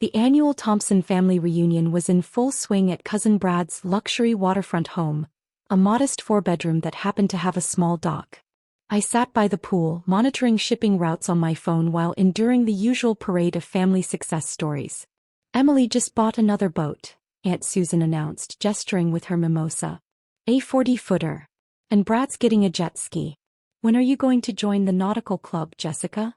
The annual Thompson family reunion was in full swing at Cousin Brad's luxury waterfront home, a modest four-bedroom that happened to have a small dock. I sat by the pool, monitoring shipping routes on my phone while enduring the usual parade of family success stories. "Emily just bought another boat," Aunt Susan announced, gesturing with her mimosa. "A 40-footer. And Brad's getting a jet ski. When are you going to join the nautical club, Jessica?"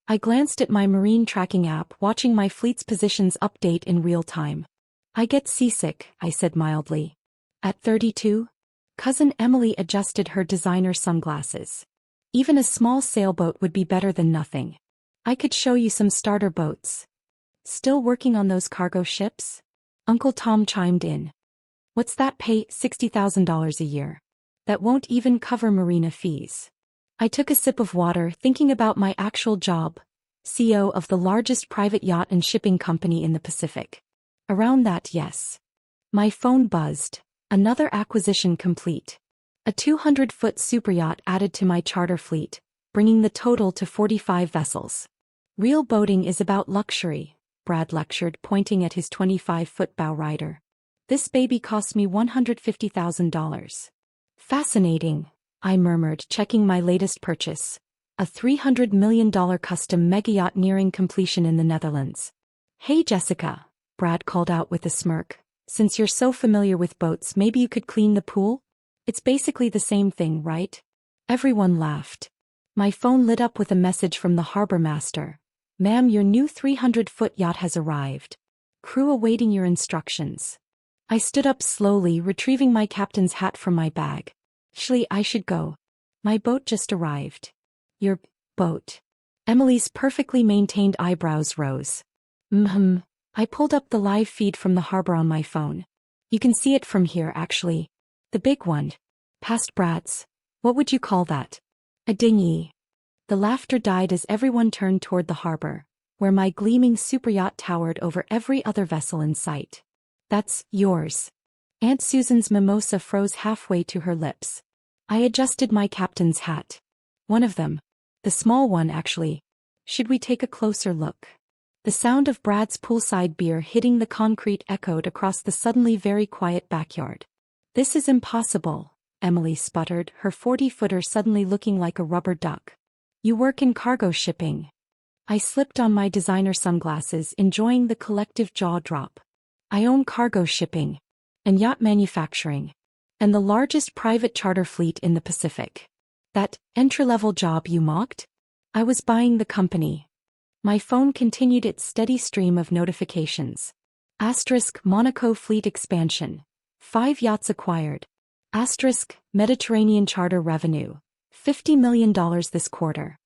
I glanced at my marine tracking app, watching my fleet's positions update in real time. "I get seasick," I said mildly. "At 32? Cousin Emily adjusted her designer sunglasses. "Even a small sailboat would be better than nothing. I could show you some starter boats." "Still working on those cargo ships?" Uncle Tom chimed in. "What's that pay? $60,000 a year. That won't even cover marina fees." I took a sip of water, thinking about my actual job, CEO of the largest private yacht and shipping company in the Pacific. Around that, yes. My phone buzzed. Another acquisition complete. A 200-foot superyacht added to my charter fleet, bringing the total to 45 vessels. "Real boating is about luxury," Brad lectured, pointing at his 25-foot bow rider. "This baby cost me $150,000. "Fascinating," I murmured, checking my latest purchase. A $300 million custom megayacht nearing completion in the Netherlands. "Hey Jessica," Brad called out with a smirk. "Since you're so familiar with boats, maybe you could clean the pool? It's basically the same thing, right?" Everyone laughed. My phone lit up with a message from the harbor master. "Ma'am, your new 300-foot yacht has arrived. Crew awaiting your instructions." I stood up slowly, retrieving my captain's hat from my bag. "Actually, I should go. My boat just arrived." "Your boat?" Emily's perfectly maintained eyebrows rose. I pulled up the live feed from the harbor on my phone. "You can see it from here, actually. The big one. Past Brad's. What would you call that?" "A dinghy." The laughter died as everyone turned toward the harbor, where my gleaming superyacht towered over every other vessel in sight. "That's yours." Aunt Susan's mimosa froze halfway to her lips. I adjusted my captain's hat. "One of them. The small one, actually. Should we take a closer look?" The sound of Brad's poolside beer hitting the concrete echoed across the suddenly very quiet backyard. "This is impossible," Emily sputtered, her 40-footer suddenly looking like a rubber duck. "You work in cargo shipping." I slipped on my designer sunglasses, enjoying the collective jaw drop. "I own cargo shipping. And yacht manufacturing. And the largest private charter fleet in the Pacific." "That entry-level job you mocked?" "I was buying the company." My phone continued its steady stream of notifications. Monaco fleet expansion. 5 yachts acquired. Mediterranean charter revenue. $50 million this quarter.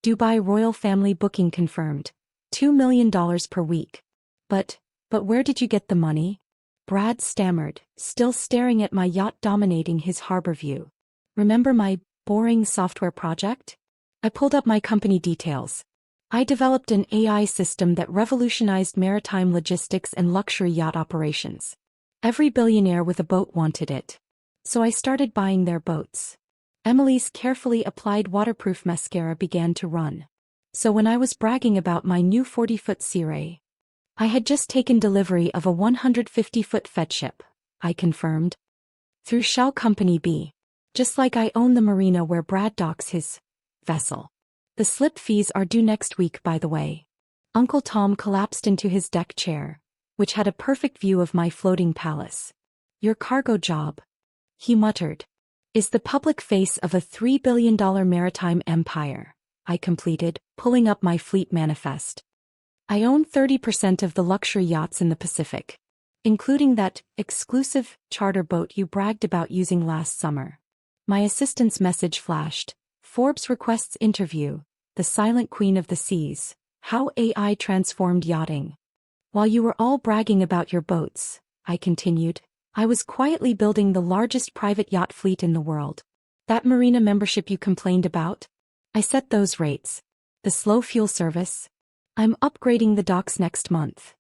Dubai royal family booking confirmed. $2 million per week. But where did you get the money?" Brad stammered, still staring at my yacht dominating his harbor view. "Remember my boring software project?" I pulled up my company details. "I developed an AI system that revolutionized maritime logistics and luxury yacht operations. Every billionaire with a boat wanted it. So I started buying their boats." Emily's carefully applied waterproof mascara began to run. "So when I was bragging about my new 40-foot Sea Ray, I had just taken delivery of a 150-foot Fed ship," I confirmed. "Through Shell Company B. Just like I own the marina where Brad docks his vessel. The slip fees are due next week, by the way." Uncle Tom collapsed into his deck chair, which had a perfect view of my floating palace. "Your cargo job," he muttered, "is the public face of a $3 billion maritime empire," I completed, pulling up my fleet manifest. "I own 30% of the luxury yachts in the Pacific, including that exclusive charter boat you bragged about using last summer." My assistant's message flashed. "Forbes requests interview, the silent queen of the seas, how AI transformed yachting." "While you were all bragging about your boats," I continued, "I was quietly building the largest private yacht fleet in the world. That marina membership you complained about? I set those rates. The slow fuel service? I'm upgrading the docks next month."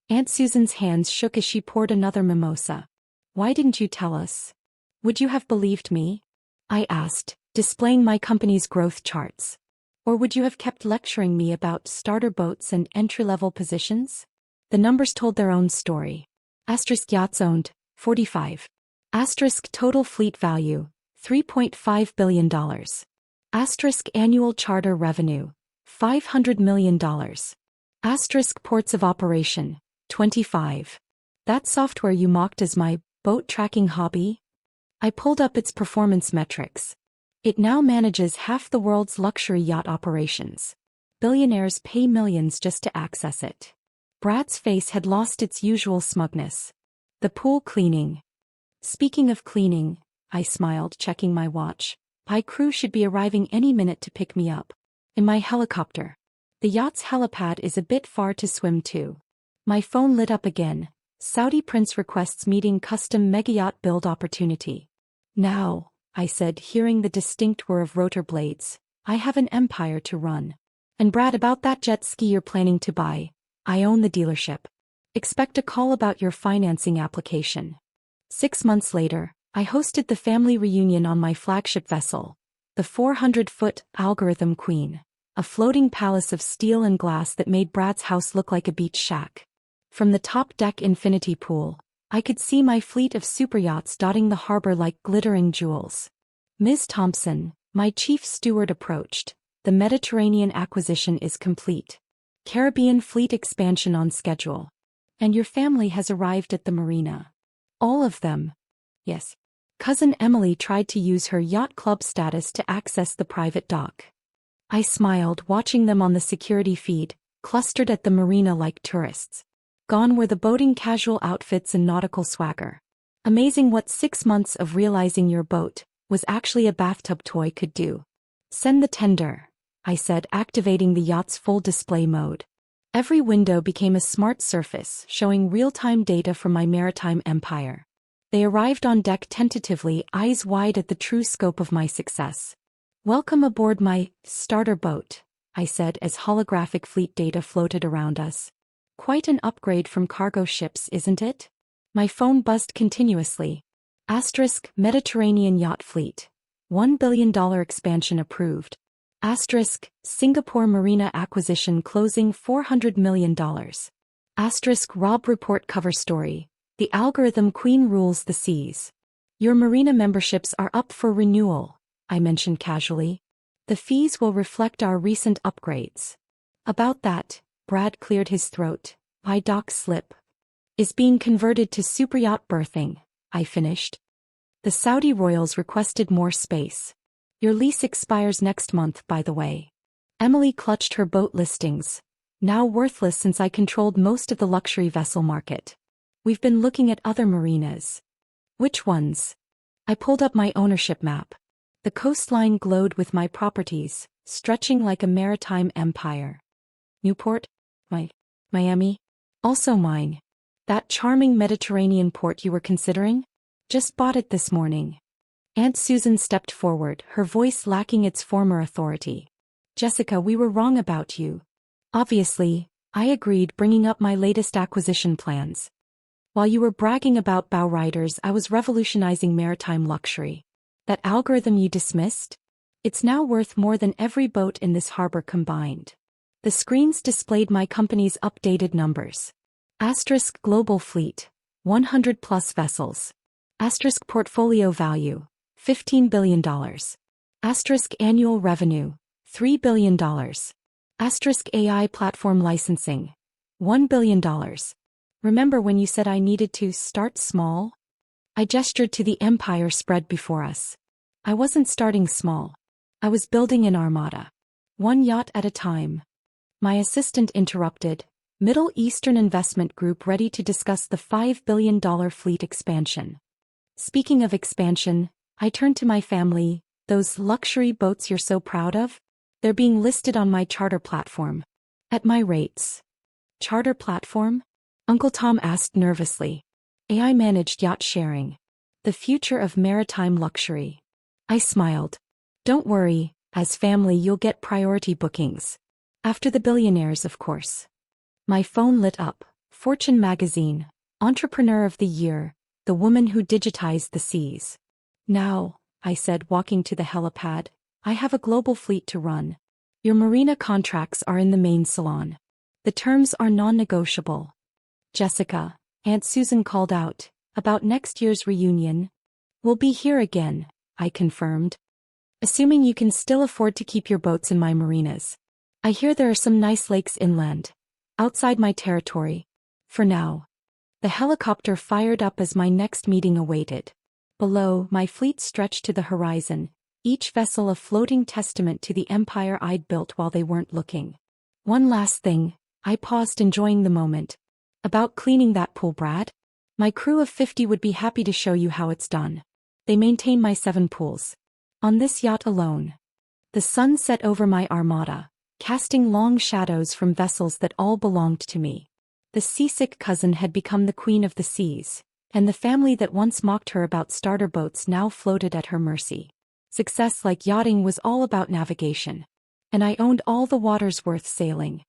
Aunt Susan's hands shook as she poured another mimosa. "Why didn't you tell us? Would you have believed me?" I asked, displaying my company's growth charts. Or would you have kept lecturing me about starter boats and entry-level positions? The numbers told their own story. Asterisk yachts owned, 45. Asterisk total fleet value, $3.5 billion. Asterisk annual charter revenue, $500 million. Asterisk ports of operation, 25. That software you mocked as my boat tracking hobby? I pulled up its performance metrics. It now manages half the world's luxury yacht operations. Billionaires pay millions just to access it. Brad's face had lost its usual smugness. The pool cleaning. Speaking of cleaning, I smiled, checking my watch. My crew should be arriving any minute to pick me up. In my helicopter. The yacht's helipad is a bit far to swim to. My phone lit up again. Saudi prince requests meeting custom mega-yacht build opportunity. Now, I said, hearing the distinct whir of rotor blades, I have an empire to run. And Brad, about that jet ski you're planning to buy, I own the dealership. Expect a call about your financing application. 6 months later, I hosted the family reunion on my flagship vessel, the 400-foot Algorithm Queen, a floating palace of steel and glass that made Brad's house look like a beach shack. From the top-deck infinity pool, I could see my fleet of superyachts dotting the harbor like glittering jewels. Ms. Thompson, my chief steward, approached. The Mediterranean acquisition is complete. Caribbean fleet expansion on schedule. And your family has arrived at the marina. All of them. Yes. Cousin Emily tried to use her yacht club status to access the private dock. I smiled, watching them on the security feed, clustered at the marina like tourists. Gone were the boating casual outfits and nautical swagger. Amazing what 6 months of realizing your boat was actually a bathtub toy could do. Send the tender, I said, activating the yacht's full display mode. Every window became a smart surface, showing real-time data from my maritime empire. They arrived on deck tentatively, eyes wide at the true scope of my success. Welcome aboard my starter boat, I said as holographic fleet data floated around us. Quite an upgrade from cargo ships, isn't it? My phone buzzed continuously. Asterisk Mediterranean yacht fleet. $1 billion expansion approved. Asterisk Singapore marina acquisition closing $400 million. Asterisk Rob report cover story. The Algorithm Queen rules the seas. Your marina memberships are up for renewal, I mentioned casually. The fees will reflect our recent upgrades. About that, Brad cleared his throat. My dock slip is being converted to superyacht berthing, I finished. The Saudi royals requested more space. Your lease expires next month, by the way. Emily clutched her boat listings, now worthless since I controlled most of the luxury vessel market. We've been looking at other marinas. Which ones? I pulled up my ownership map. The coastline glowed with my properties, stretching like a maritime empire. Newport? Miami? Also mine. That charming Mediterranean port you were considering? Just bought it this morning. Aunt Susan stepped forward, her voice lacking its former authority. Jessica, we were wrong about you. Obviously, I agreed, bringing up my latest acquisition plans. While you were bragging about bow riders, I was revolutionizing maritime luxury. That algorithm you dismissed? It's now worth more than every boat in this harbor combined. The screens displayed my company's updated numbers. Asterisk global fleet, 100 plus vessels. Asterisk portfolio value, $15 billion. Asterisk annual revenue, $3 billion. Asterisk AI platform licensing, $1 billion. Remember when you said I needed to start small? I gestured to the empire spread before us. I wasn't starting small. I was building an armada. One yacht at a time. My assistant interrupted. Middle Eastern Investment Group ready to discuss the $5 billion fleet expansion. Speaking of expansion, I turned to my family. Those luxury boats you're so proud of? They're being listed on my charter platform. At my rates. Charter platform? Uncle Tom asked nervously. AI-managed yacht sharing. The future of maritime luxury. I smiled. Don't worry, as family you'll get priority bookings. After the billionaires, of course. My phone lit up. Fortune magazine. Entrepreneur of the Year. The woman who digitized the seas. Now, I said, walking to the helipad, I have a global fleet to run. Your marina contracts are in the main salon. The terms are non-negotiable. Jessica, Aunt Susan called out, about next year's reunion. We'll be here again, I confirmed. Assuming you can still afford to keep your boats in my marinas. I hear there are some nice lakes inland. Outside my territory. For now. The helicopter fired up as my next meeting awaited. Below, my fleet stretched to the horizon, each vessel a floating testament to the empire I'd built while they weren't looking. One last thing, I paused enjoying the moment. About cleaning that pool, Brad? My crew of 50 would be happy to show you how it's done. They maintain my 7 pools. On this yacht alone. The sun set over my armada, casting long shadows from vessels that all belonged to me. The seasick cousin had become the queen of the seas, and the family that once mocked her about starter boats now floated at her mercy. Success like yachting was all about navigation. And I owned all the waters worth sailing.